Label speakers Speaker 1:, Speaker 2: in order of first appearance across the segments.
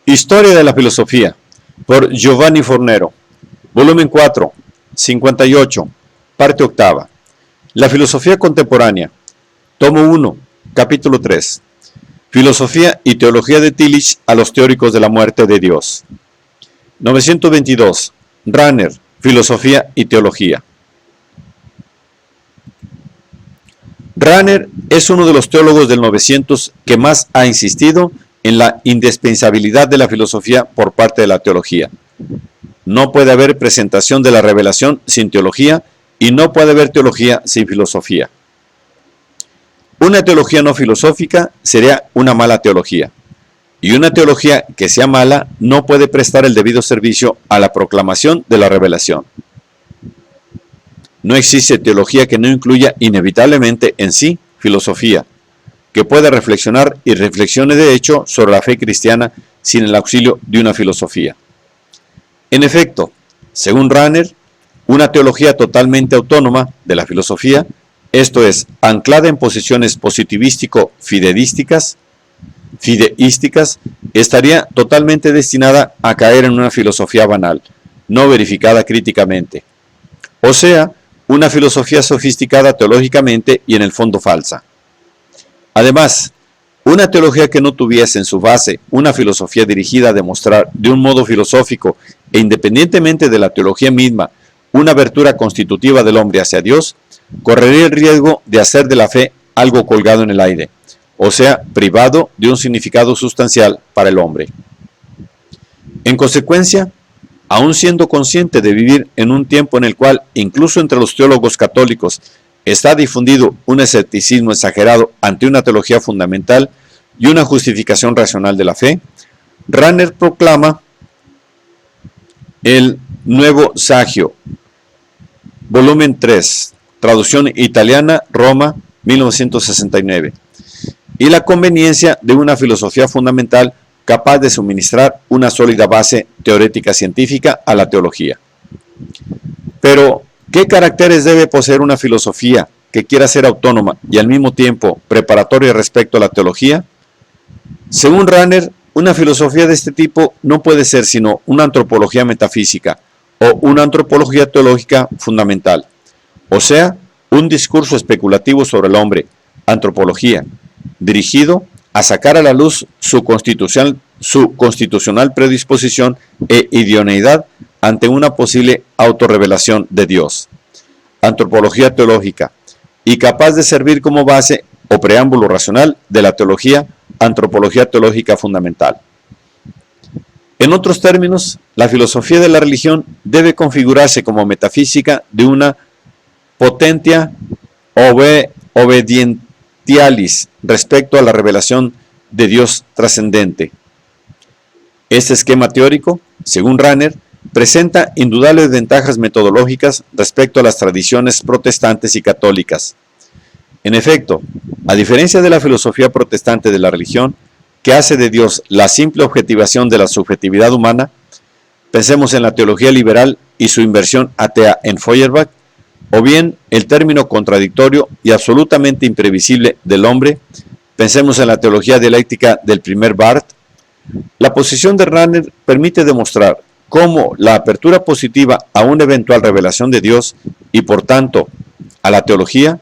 Speaker 1: Historia de la filosofía, por Giovanni Fornero, volumen 4, 58, parte octava. La filosofía contemporánea, tomo 1, capítulo 3. Filosofía y teología de Tillich a los teóricos de la muerte de Dios. 922. Rahner, filosofía y teología. Rahner es uno de los teólogos del 900 que más ha insistido en la indispensabilidad de la filosofía por parte de la teología. No puede haber presentación de la revelación sin teología y no puede haber teología sin filosofía. Una teología no filosófica sería una mala teología, y una teología que sea mala no puede prestar el debido servicio a la proclamación de la revelación. No existe teología que no incluya inevitablemente en sí filosofía, que pueda reflexionar y reflexione de hecho sobre la fe cristiana sin el auxilio de una filosofía. En efecto, según Rahner, una teología totalmente autónoma de la filosofía, esto es, anclada en posiciones positivístico-fideísticas, estaría totalmente destinada a caer en una filosofía banal, no verificada críticamente. O sea, una filosofía sofisticada teológicamente y en el fondo falsa. Además, una teología que no tuviese en su base una filosofía dirigida a demostrar de un modo filosófico e independientemente de la teología misma una abertura constitutiva del hombre hacia Dios, correría el riesgo de hacer de la fe algo colgado en el aire, o sea, privado de un significado sustancial para el hombre. En consecuencia, aun siendo consciente de vivir en un tiempo en el cual, incluso entre los teólogos católicos, está difundido un escepticismo exagerado ante una teología fundamental y una justificación racional de la fe, Rahner proclama el Nuevo Sagio, volumen 3, traducción italiana, Roma, 1969, y la conveniencia de una filosofía fundamental capaz de suministrar una sólida base teorética científica a la teología. Pero, ¿qué caracteres debe poseer una filosofía que quiera ser autónoma y al mismo tiempo preparatoria respecto a la teología? Según Rahner, una filosofía de este tipo no puede ser sino una antropología metafísica o una antropología teológica fundamental, o sea, un discurso especulativo sobre el hombre, antropología, dirigido a sacar a la luz su constitucional predisposición e idoneidad ante una posible autorrevelación de Dios. Antropología teológica, y capaz de servir como base o preámbulo racional de la teología, antropología teológica fundamental. En otros términos, la filosofía de la religión debe configurarse como metafísica de una potentia obedientialis respecto a la revelación de Dios trascendente. Este esquema teórico, según Rahner, presenta indudables ventajas metodológicas respecto a las tradiciones protestantes y católicas. En efecto, a diferencia de la filosofía protestante de la religión, que hace de Dios la simple objetivación de la subjetividad humana, pensemos en la teología liberal y su inversión atea en Feuerbach, o bien el término contradictorio y absolutamente imprevisible del hombre, pensemos en la teología dialéctica del primer Barth. La posición de Rahner permite demostrar cómo la apertura positiva a una eventual revelación de Dios y por tanto a la teología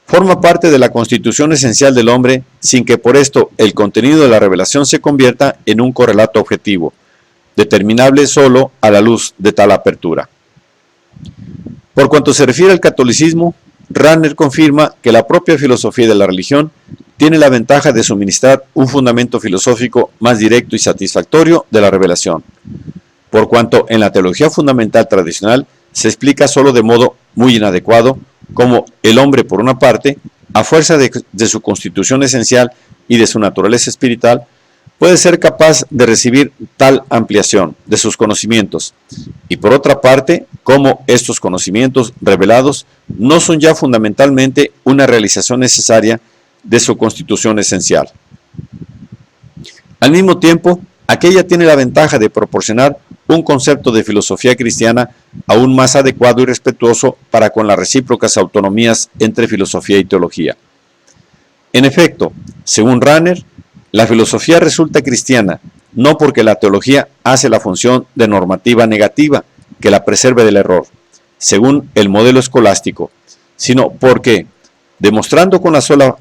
Speaker 1: forma parte de la constitución esencial del hombre sin que por esto el contenido de la revelación se convierta en un correlato objetivo, determinable solo a la luz de tal apertura. Por cuanto se refiere al catolicismo, Rahner confirma que la propia filosofía de la religión tiene la ventaja de suministrar un fundamento filosófico más directo y satisfactorio de la revelación, por cuanto en la teología fundamental tradicional se explica solo de modo muy inadecuado cómo el hombre, por una parte, a fuerza de su constitución esencial y de su naturaleza espiritual, puede ser capaz de recibir tal ampliación de sus conocimientos, y por otra parte, cómo estos conocimientos revelados no son ya fundamentalmente una realización necesaria de su constitución esencial. Al mismo tiempo, aquella tiene la ventaja de proporcionar un concepto de filosofía cristiana aún más adecuado y respetuoso para con las recíprocas autonomías entre filosofía y teología. En efecto, según Rahner, la filosofía resulta cristiana no porque la teología hace la función de normativa negativa que la preserve del error, según el modelo escolástico, sino porque, demostrando con la sola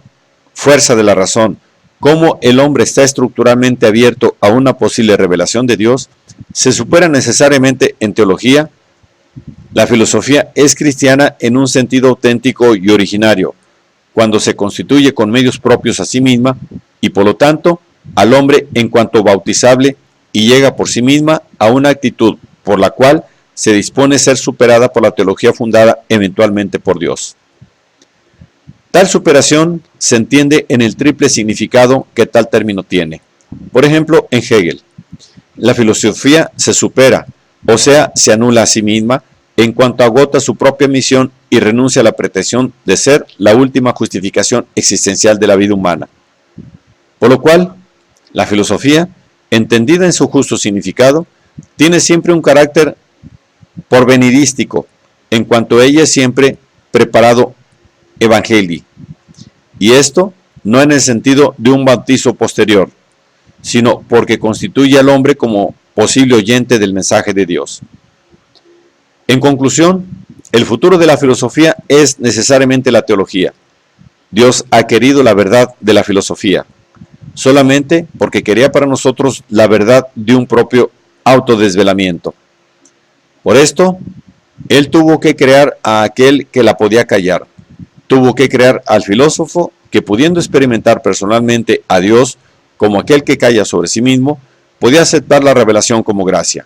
Speaker 1: fuerza de la razón cómo el hombre está estructuralmente abierto a una posible revelación de Dios, se supera necesariamente en teología. La filosofía es cristiana en un sentido auténtico y originario, cuando se constituye con medios propios a sí misma y por lo tanto al hombre en cuanto bautizable y llega por sí misma a una actitud por la cual se dispone a ser superada por la teología fundada eventualmente por Dios. Tal superación se entiende en el triple significado que tal término tiene. Por ejemplo, en Hegel, la filosofía se supera, o sea, se anula a sí misma en cuanto agota su propia misión y renuncia a la pretensión de ser la última justificación existencial de la vida humana. Por lo cual, la filosofía, entendida en su justo significado, tiene siempre un carácter porvenirístico, en cuanto ella es siempre preparado evangelii, y esto no en el sentido de un bautizo posterior, sino porque constituye al hombre como posible oyente del mensaje de Dios. En conclusión, el futuro de la filosofía es necesariamente la teología. Dios ha querido la verdad de la filosofía, solamente porque quería para nosotros la verdad de un propio autodesvelamiento. Por esto, Él tuvo que crear a aquel que la podía callar. Tuvo que crear al filósofo que, pudiendo experimentar personalmente a Dios como aquel que calla sobre sí mismo, podía aceptar la revelación como gracia.